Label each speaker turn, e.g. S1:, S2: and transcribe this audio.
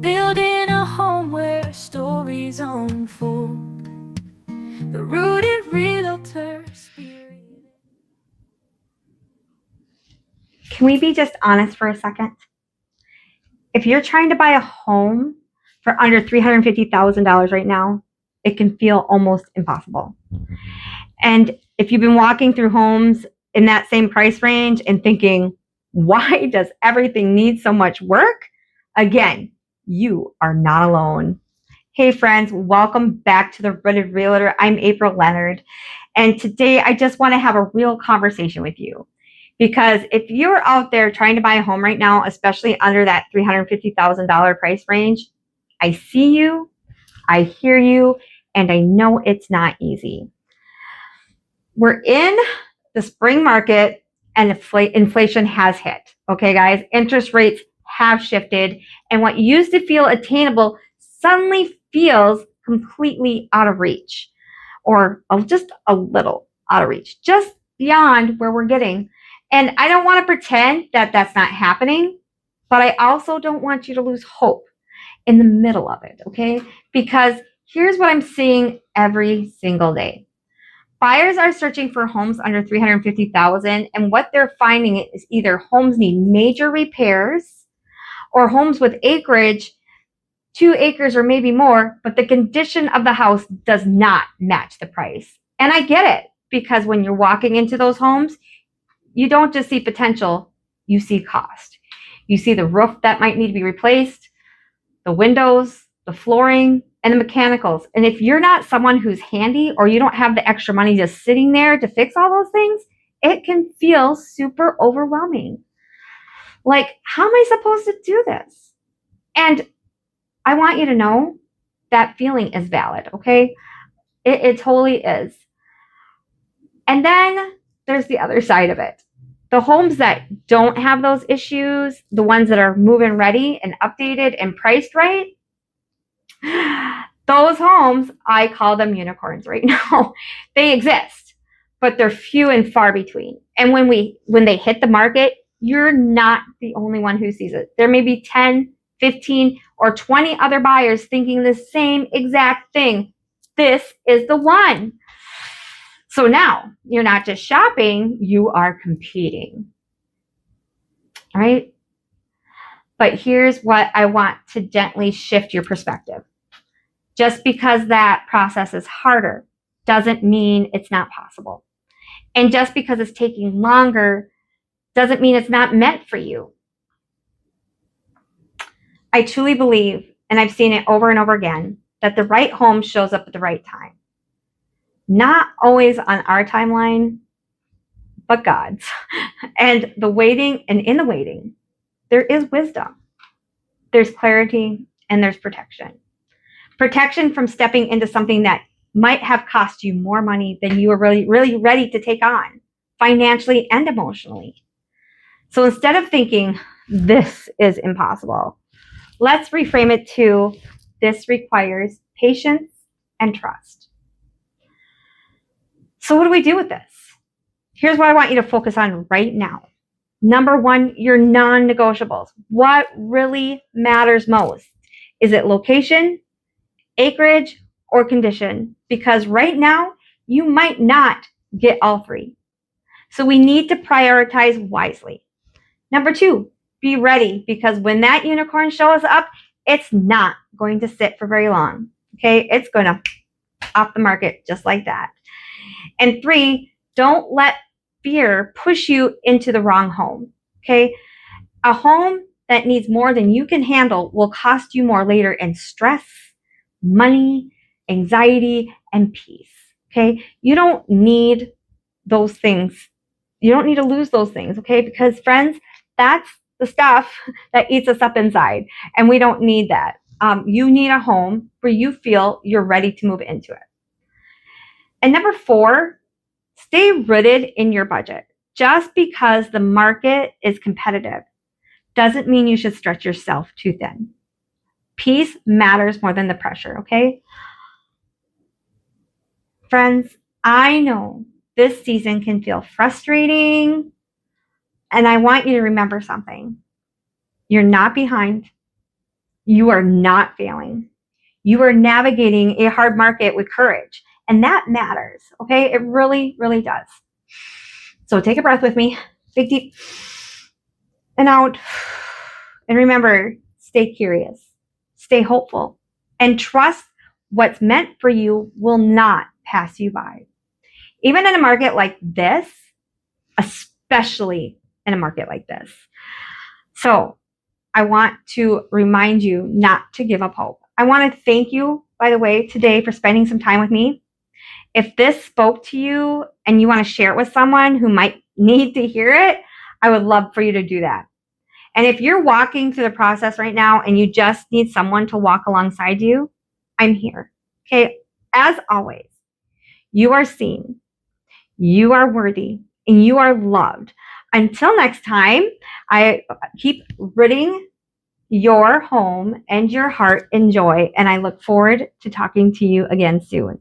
S1: building a home where stories unfold. The Rooted Realtor Spirit.
S2: Can we be just honest for a second? If you're trying to buy a home for under $350,000 right now, it can feel almost impossible. And if you've been walking through homes in that same price range and thinking, why does everything need so much work? Again, you are not alone. Hey friends, welcome back to the Rooted Realtor. I'm April Leonard. And today I just want to have a real conversation with you. Because if you're out there trying to buy a home right now, especially under that $350,000 price range, I see you, I hear you, and I know it's not easy. We're in the spring market and inflation has hit. Okay, guys, interest rates have shifted, and what used to feel attainable suddenly feels completely out of reach, or just a little out of reach, just beyond where we're getting. And I don't want to pretend that that's not happening, but I also don't want you to lose hope in the middle of it, okay? Because here's what I'm seeing every single day. Buyers are searching for homes under $350,000, and what they're finding is either homes need major repairs or homes with acreage, 2 acres or maybe more, but the condition of the house does not match the price. And I get it, because when you're walking into those homes, you don't just see potential, you see cost. You see the roof that might need to be replaced, the windows, the flooring, and the mechanicals. And if you're not someone who's handy or you don't have the extra money just sitting there to fix all those things, it can feel super overwhelming. Like, how am I supposed to do this? And I want you to know that feeling is valid, okay? It totally is. And then there's the other side of it. The homes that don't have those issues, the ones that are move-in ready and updated and priced right, those homes, I call them unicorns right now. They exist, but they're few and far between. And when they hit the market, you're not the only one who sees it. There may be 10, 15, or 20 other buyers thinking the same exact thing. This is the one. So now you're not just shopping, you are competing, right? But here's what I want to gently shift your perspective. Just because that process is harder doesn't mean it's not possible. And just because it's taking longer doesn't mean it's not meant for you. I truly believe, and I've seen it over and over again, that the right home shows up at the right time. Not always on our timeline, but God's. And in the waiting, there is wisdom. There's clarity and there's protection. Protection from stepping into something that might have cost you more money than you were really ready to take on, financially and emotionally. So instead of thinking, this is impossible, let's reframe it to, this requires patience and trust. So what do we do with this? Here's what I want you to focus on right now. Number one, your non-negotiables. What really matters most? Is it location, acreage, or condition? Because right now, you might not get all three. So we need to prioritize wisely. Number two, be ready, because when that unicorn shows up, it's not going to sit for very long. Okay, it's going to off the market just like that. And three, don't let fear push you into the wrong home, okay? A home that needs more than you can handle will cost you more later in stress, money, anxiety, and peace, okay? You don't need those things. You don't need to lose those things, okay? Because friends, that's the stuff that eats us up inside, and we don't need that. You need a home where you feel you're ready to move into it. And number four, stay rooted in your budget. Just because the market is competitive doesn't mean you should stretch yourself too thin. Peace matters more than the pressure, okay? Friends, I know this season can feel frustrating, and I want you to remember something. You're not behind. You are not failing. You are navigating a hard market with courage. And that matters, okay? It really, really does. So take a breath with me. Big, deep, and out. And remember, stay curious, stay hopeful, and trust what's meant for you will not pass you by. Even in a market like this, especially in a market like this. So I want to remind you not to give up hope. I want to thank you, by the way, today for spending some time with me. If this spoke to you and you want to share it with someone who might need to hear it, I would love for you to do that. And if you're walking through the process right now and you just need someone to walk alongside you, I'm here. Okay. As always, you are seen, you are worthy, and you are loved. Until next time, I keep ridding your home and your heart in joy, and I look forward to talking to you again soon.